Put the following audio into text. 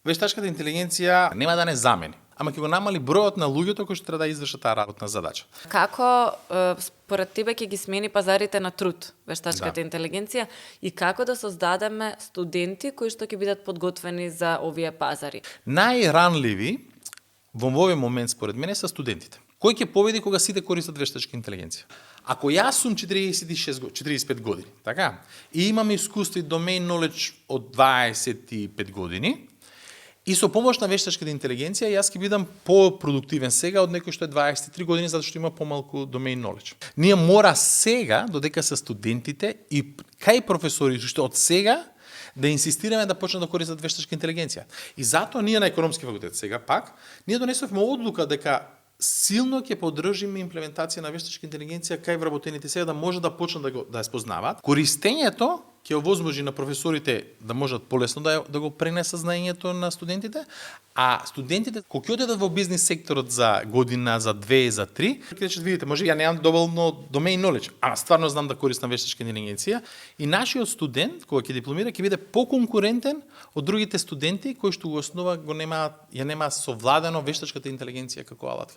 Вештачката интелигенција нема да не замени, ама ќе го намали бројот на луѓето кои што треба да извршат таа работна задача. Како според тебе ќе ги смени пазарите на труд вештачката интелигенција и како да создадеме студенти кои што ќе бидат подготвени за овие пазари? Најранливи во овој момент според мене се студентите. Кој ќе победи кога сите користат вештачка интелигенција? Ако јас сум 45 години, така, и имам искуство и domain knowledge од 25 години, и со помош на вештачката интелигенција јас ќе бидам по-продуктивен сега од некој што е 23 години затоа што има помалку domain knowledge. Ние мора сега, додека се студентите и кај професори што од сега да инсистираме да почнат да користат вештачка интелигенција. И затоа ние на економски факултет сега пак, ние донесовме одлука дека силно ќе поддржиме имплементација на вештачка интелигенција кај вработените сега да може да почнат да ја спознаваат. Користењето ќе овозможи на професорите да можат полесно да го пренесат знаењето на студентите, а студентите кога ќе одедат во бизнис секторот за година, за 2, за 3, ќе видите, може ја немам доволно domain knowledge, ама стварно знам да користам вештачка интелигенција и нашиот студент кога ќе дипломира ќе биде поконкурентен од другите студенти кои што го основа ја нема совладено вештачката интелигенција како алатка.